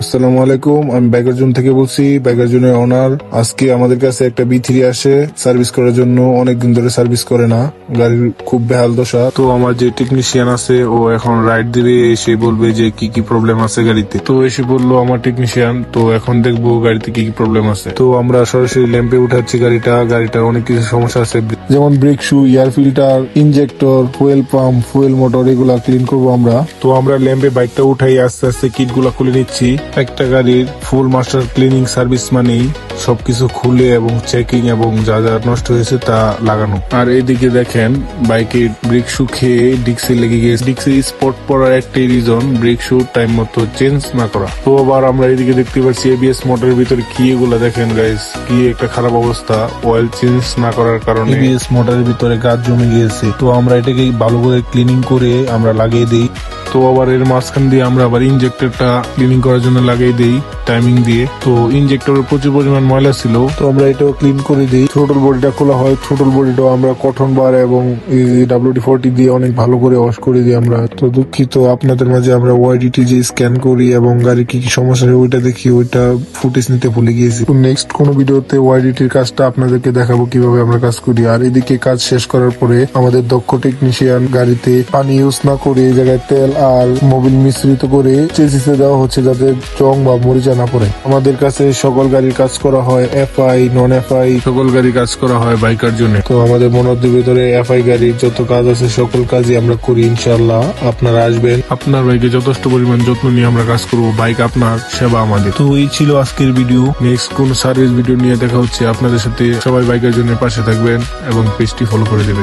আসসালামু আলাইকুম, আমি বাইকার জোন থেকে বলছি, বাইকার জোনের ওনার। আজকে আমাদের কাছে একটা B3 আসে সার্ভিস করার জন্য। অনেকদিন ধরে সার্ভিস করে না, গাড়ির খুব বেহাল দশা। তো আমার যে টেকনিশিয়ান আছে ও এখন রাইড দিবে, এসে বলবে যে কি কি প্রবলেম আছে গাড়িতে। তো এসে বললো আমার টেকনিশিয়ান, তো এখন দেখবো গাড়িতে কি কি প্রবলেম আছে। তো আমরা সরাসরি ল্যাম্পে উঠাচ্ছি গাড়িটার অনেক কিছু সমস্যা আছে, যেমন brake shoe, air filter, injector, fuel pump, fuel motor, এগুলা ক্লিন করবো আমরা। তো আমরা ল্যাম্পে বাইকটা উঠাই আস্তে আস্তে কিট গুলা খুলে নিচ্ছি। একটা গাড়ির ফুল মাস্টার ক্লিনিং সার্ভিস মানেই সবকিছু খুলে এবং চেকিং এবং যা যা নষ্ট হয়েছে তা লাগানো। আর এইদিকে দেখেন বাইকের ব্রেক শু খেয়ে ডিক্সে লেগে গিয়েছে। ডিক্সে স্পট পড়ার একটাই রিজন, ব্রেক শু টাইম মতো চেঞ্জ না করা। তো আবার আমরা এইদিকে দেখতে পাচ্ছি ABS মোটরের ভিতরে কি, এগুলা দেখেন গাইস, কি একটা খারাপ অবস্থা। অয়েল চেঞ্জ না করার কারণে ABS মোটরের ভিতরে গাছ জমে গিয়েছে। তো আমরা এটাকে ভালো করে ক্লিনিং করে আমরা লাগিয়ে দিই। তো আবার এর মাঝখান দিয়ে আমরা আবার ইনজেক্টরটা ক্লিনিং করার জন্য লাগিয়ে দিই টাইমিং দিয়ে। তো ইনজেক্টরে প্রচুর পরিমাণ ময়লা ছিল, তো আমরা এটাও ক্লিন করে দিই। থ্রোটল বডিটা খোলা হয়, থ্রোটল বডিটাও আমরা কটন বার এবং WD-40 দিয়ে অনেক ভালো করে ওয়াশ করে দিই আমরা। তো দুঃখিত, আপনাদের মাঝে আমরা ওয়াইডিটি যে স্ক্যান করি এবং গাড়ির কি কি সমস্যা হয় ওইটা দেখি, ওইটা ফুটেজ নিতে ভুলে গিয়েছি। তো নেক্সট কোনো ভিডিওতে ওয়াইডিটির কাজটা আপনাদেরকে দেখাবো কিভাবে আমরা কাজ করি। আর এদিকে কাজ শেষ করার পরে আমাদের দক্ষ টেকনিশিয়ান গাড়িতে পানি ইউজ না করে এই জায়গায় তেল আর মোবিল মিশ্রিত করে চেসিসে দেওয়া হচ্ছে, যাতে জং বা মরিচা না পড়ে। আমাদের কাছে সকল গাড়ির কাজ করা হয়, FI নন FI সকল গাড়ির কাজ করা হয় বাইকার জন্য। তো আমাদের মনোদের ভিতরে FI গাড়ির যত কাজ আছে সকল কাজই আমরা করি ইনশাল্লাহ। আপনারা আসবেন, আপনার বাইকে যথেষ্ট পরিমাণ যত্ন নিয়ে আমরা কাজ করবো। বাইক আপনার, সেবা আমাদের। তো এই ছিল আজকের ভিডিও। নেক্সট কোন সার্ভিস ভিডিও নিয়ে দেখা হচ্ছে আপনাদের সাথে। সবাই বাইকের জন্য পাশে থাকবেন এবং পেজটি ফলো করে দেবেন।